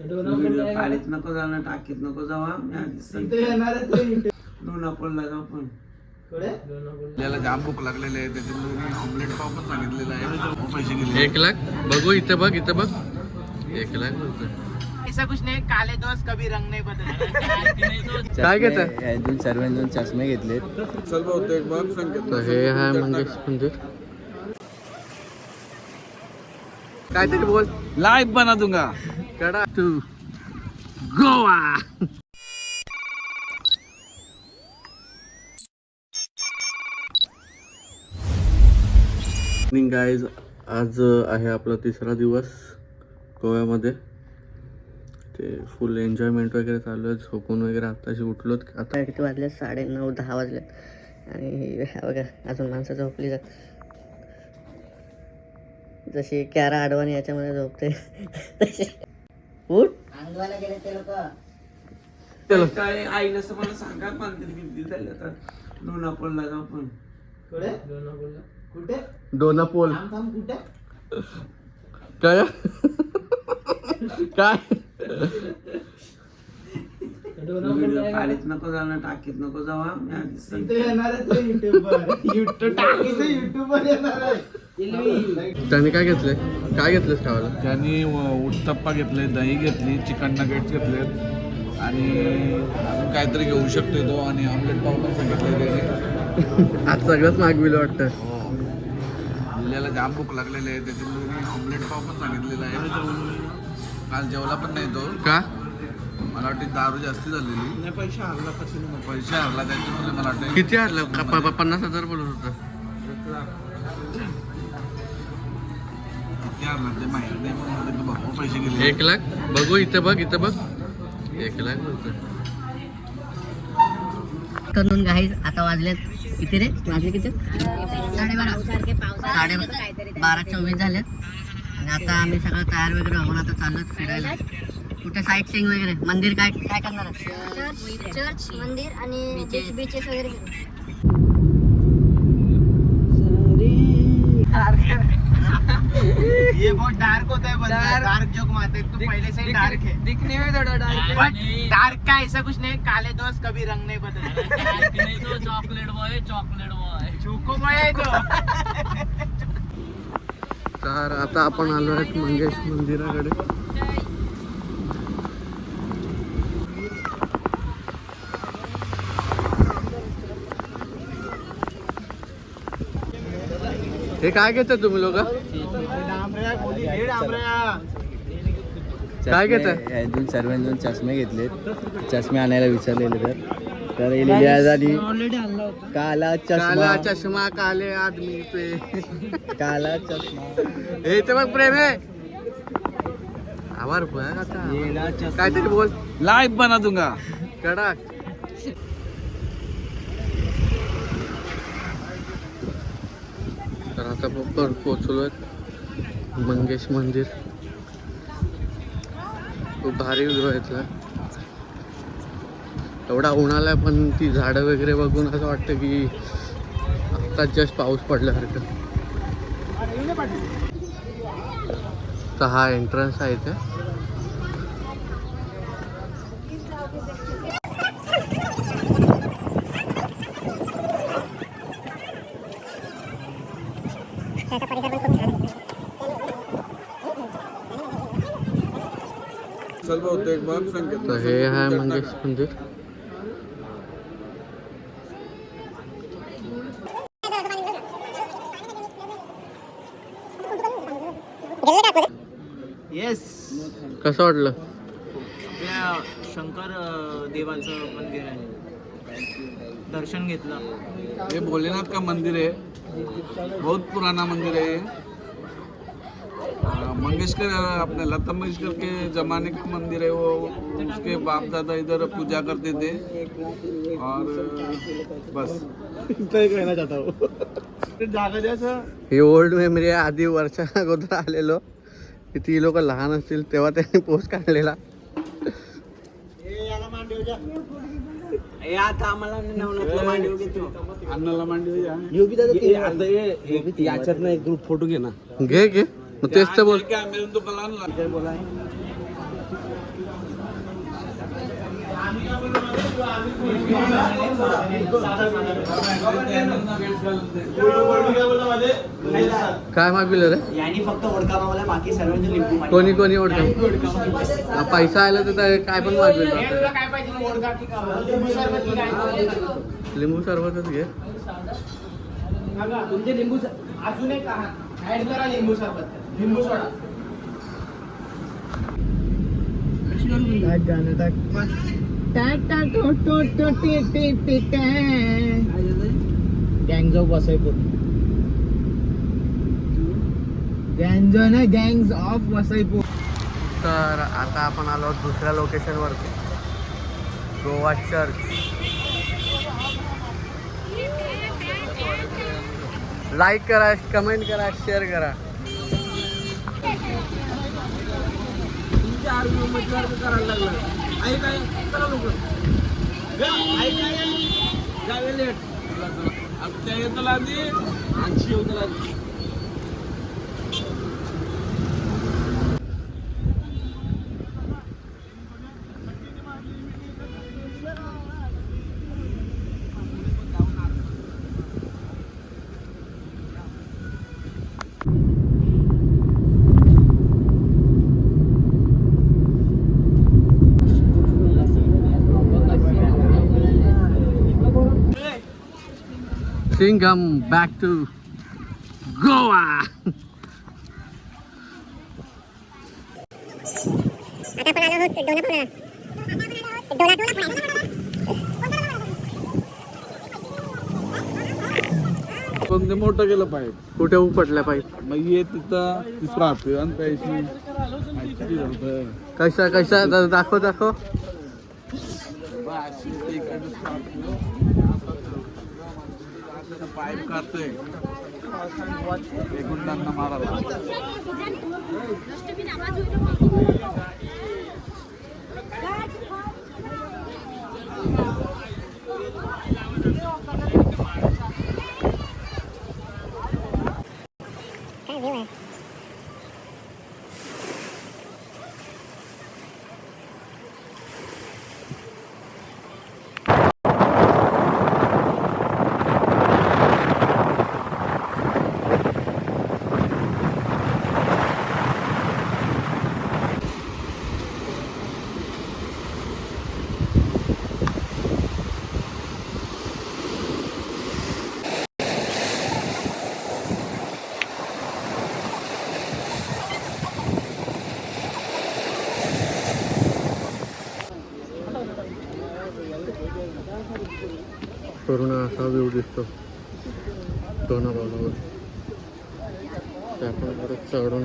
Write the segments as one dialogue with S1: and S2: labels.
S1: Video काढीत नको जाणं, टाकीत नको जावा. मी आधी लोणापळला जाऊ. पण
S2: आपल्याला जाम भूक लागलेली आहे, त्याच्यामुळे ऑमलेट पाव पण सांगितलेला आहे. पैसे गेले
S3: 1 लाख. बघू इथं बघ, इथं बघ. 1 लाख बोलतोय.
S4: ऐसा कुछ नहीं, काले दोस्त कभी रंग नहीं बदलते.
S3: काय घेतं?
S5: दोन सर्वांनी चष्मे घेतले.
S2: चल बहुतेक बघ संकेत.
S3: तर हे आहे मंगेश मंदिर. काहीतरी बोल.
S2: लाइव बना दूंगा.
S3: कडा तू गोवा. गाईज, आज आहे आपला 3रा दिवस गोव्यामध्ये. ते फुल एन्जॉयमेंट वगैरे चालू आहे. झोपून वगैरे आताशी उठलोत. आता
S6: किती वाजले? 9:30 10 वाजले. आणि बघा अजून माणसं झोपली जात. जशी कॅरा आडवाणी याच्यामध्ये झोपते तशी. उठ. अंगवाला गेले ते लोक.
S1: काय आईला असं मला सांगा. मंदिर झालं तर लोणापळला जाऊ. पण
S4: कुठे
S3: डोनापोल.
S4: कुठे
S3: काय काय
S1: व्हिडिओ काढीत नको जाणं, टाकीत नको जावा. मी आधी
S4: युट्यूबर येणार आहे.
S3: त्याने काय घेतलंय? काय घेतलंस खावायला?
S2: त्यांनी उत्तप्पा घेतले, दही घेतली, चिकन नगेट्स घेतले आणि अजून काहीतरी घेऊ शकतो तो. आणि ऑमलेट पाव पण सांगितले त्याने.
S3: आज सगळंच मागविलं वाटतं.
S2: लिल्याला जाम भूक लागलेली आहे, त्याच्यामुळे ऑमलेट पाव पण सांगितलेला आहे. काल जेवला पण नाही तो.
S3: का?
S2: मला वाटतं दारू जास्ती झालेली. पैसे हरला त्याच्यामुळे मला वाटतं.
S3: किती हरलं? 50,000 बोलत होतं.
S2: किती हरला ते माहिती नाही, पण मला ते भरपूर पैसे गेले.
S3: 1 लाख. बघू इथं बघ, इथं बघ. 1 लाख बोलतोय.
S6: करून गाईज आता वाजलेत किती रे? वाजले किती? 12:24 झालेत. आणि आता आम्ही सगळं तयार वगैरे होऊन आता चाललोत फिरायला. कुठे साईट सीइंग वगैरे. मंदिर काय काय करणार?
S7: चर्च मंदिर आणि बीचेस वगैरे.
S4: ये बहुत डार्क होता है बंदा. डार्क जोक मारते तू पहले से ही डार्क है. दिखने में थोड़ा डार्क, बट डार्क का ऐसा कुछ नहीं. काले दोस्त कभी रंग नहीं बदलते.
S8: चॉकलेट बॉय
S4: चोको बॉय है तो.
S3: तर आता आपण आलो आहेत मंगेश मंदिराकडे. हे काय घेतात तुम्ही लोक? काय घेताय?
S5: दोन सर्वांनी चष्मे घेतले. चष्मे आणायला विचारलेले तर लिहिल्या झाली. काला
S3: काला
S5: चष्मा,
S3: चष्मा काले आदमी पे.
S5: काला चष्मा.
S3: हे तर बघ प्रेम आहे. आवार बघ आता. काहीतरी बोल.
S2: लाइव बना दूंगा.
S3: कडक. तर आता बरोबर पोचलोय मंगेश मंदिर. खूप भारी व्ह्यू आहे इथला. एवढा उन्हाळा पण ती झाडं वगैरे बघून असं वाटतं की आता जस्ट पाऊस पडल्यासारखं. तर हा एंट्रन्स आहे इथे.
S2: चल बहुतेक बघ संकेत.
S3: तर हे आहे मंगेश मंदिर.
S4: येस.
S3: कसं वाटलं?
S4: आपल्या शंकर देवाचं मंदिर आहे. दर्शन घेतलं.
S2: ये भोलेनाथ का मंदिर है, बहुत पुराना मंदिर है ये. मंगेशकर अपने लता मंगेशकर के जमाने का मंदिर है वो. उसके बाप दादा इधर पूजा करते थे और बस.
S5: कहना चाहता हूँ जागा द्यायचं.
S3: ही ओल्ड मेमरी आहे. आधी वर्षा अगोदर आलेलो. किती लोक लहान असतील तेव्हा त्यांनी पोस्ट काढलेला.
S1: आता आम्हाला नवनाथला मांडव घेतो.
S2: अन्नाला मांडवी आहे.
S1: योगी दादा याच्यात एक ग्रुप फोटो घे ना.
S3: घे घे. मग तेच तर बोल.
S2: क्या मेरे तो कलान ला.
S3: काय मागविलं रे?
S4: यांनी फक्त ओळखा मागवला, बाकी सर्वांचे लिंबू पाणी.
S3: कोणी कोणी ओळखा पैसा आला तर काय पण मागविलं
S4: हे तुला काय पाहिजे ओळखा की का? लिंबू सरबत की काय?
S3: लिंबू सरबतच घे.
S4: बघा, तुमचे लिंबू अजून एक ऍड करा लिंबू सरबत, लिंबू सोडा. गाणं gangs of Vasaipur. Gangs of Vasaipur.
S3: तर आता आपण आलो आहोत दुसऱ्या लोकेशनवरती, गोवा चर्च. लाईक करा, कमेंट करा, शेअर करा. Singham back to Goa.
S2: पण ते मोठं गेलं पाहिजे.
S3: कुठे उपटल्या पाहिजे?
S2: मग ये तिथं तिसरा हातोय आणि त्याची
S3: कशा दाखव.
S2: पाईप काढतोय गुंडांना मारायला.
S3: पूर्ण असा व्ह्यू दिसतो दोनाबाजूवर. ते आपण परत चढून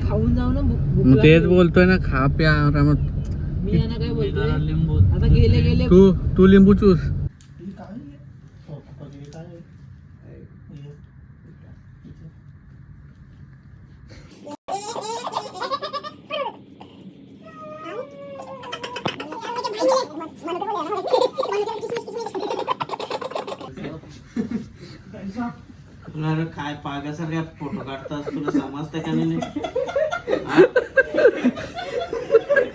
S4: खाऊन जाऊ ना.
S3: मग तेच बोलतोय ना, खा प्या आरामात.
S4: मी यांना काय बोलतोय आता गेले
S3: तू लिंबू चूस.
S1: तुला काय पागासारख्या फोटो काढतास, तुला समजतं का नाही?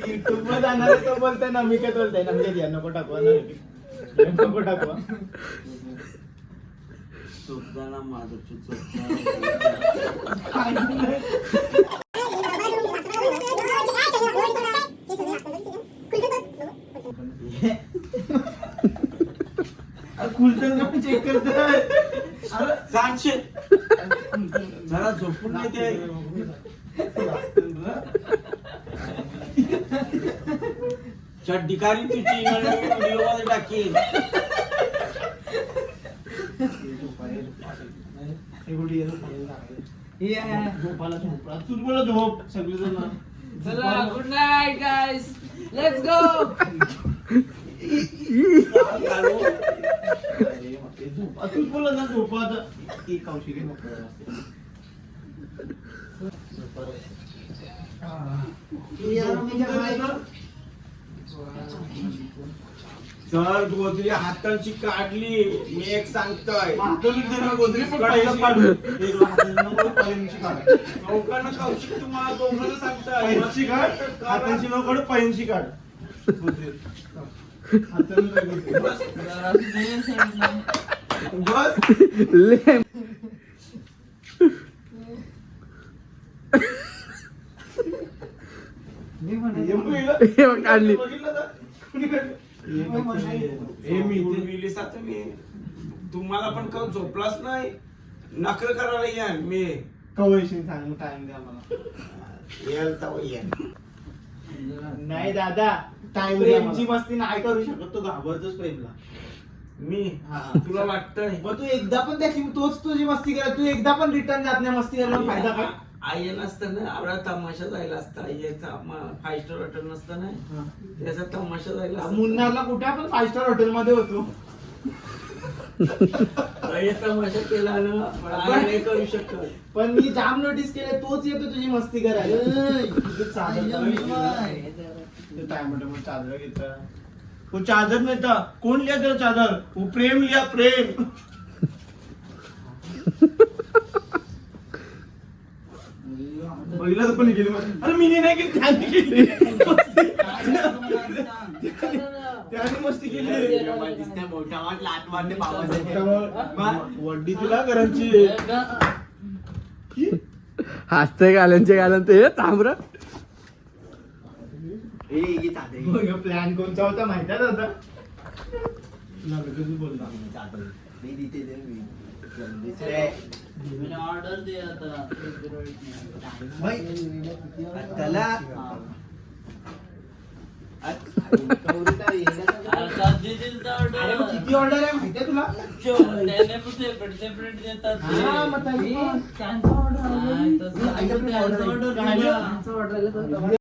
S4: युट्यूब वर जाणार तो बोलतोय ना, मी काय बोलतोय ना, म्हणजे नको टाकवा ना, नको टाकवा.
S1: चुकदा ना माझं चेक करतोय. अरे सांगशे जरा झोपून नाही ते. चड्डी काढी तुझी व्हिडिओ मध्ये टाकीन.
S4: तूच बोला झोप सगळेजण.
S8: चला good night guys, let's go.
S4: तूच बोला ना झोपा आता. कौशिक
S1: सर गोदरी हातांची काढली. मी एक सांगतोय दोघांना कौशिक तुम्हाला दोघांना सांगतोय
S4: हातांची नोकड पैंशी काढ.
S3: काढली.
S1: तुम्हाला पण कधी झोपलाच नाही. नखर करायला या मी
S4: कवयशी सांग टाइम द्या मला. नाही दादा टाइम प्रेमची मस्ती नाही करू शकत. तो घाबरतोच प्रेमला.
S1: मी तुला वाटतंय
S4: मग तू एकदा पण त्याची तोच तुझी मस्ती करा. तू एकदा पण रिटर्न जात नाही. मस्ती करायला फायदा काय?
S1: आई नसताना आवडा तमाशा जायला असता. आईचा 5 स्टार हॉटेल नसताना त्याचा तमाशा जायला असता.
S4: मुन्नारला कुठे आपण 5 स्टार हॉटेल मध्ये होतो.
S1: आई तमाशा केला ना पण आई नाही करू शकत.
S4: पण मी जाम नोटीस केलं तोच येतो तुझी मस्ती करायला. चादर घेता. वो चादर नेता कोण लिया तेरा चादर? वो प्रेम लिया प्रेम. पहिला पण गेली. अरे मी नाही केली त्याने केली. त्याने मस्ती केली.
S5: मोठ्या वाट लाट मारते बाबा.
S4: वड्डी तुला करायची.
S3: हसते गाल्यांचे गालन ते तांबर.
S4: प्लॅन कोणता होता माहिती आहे दादा?
S5: ऑर्डर दे आता.
S4: त्याला किती ऑर्डर आहे माहिती आहे तुला?
S5: सेपरेट देतात.
S4: हा, मग तरी पण.
S8: त्यांचा ऑर्डर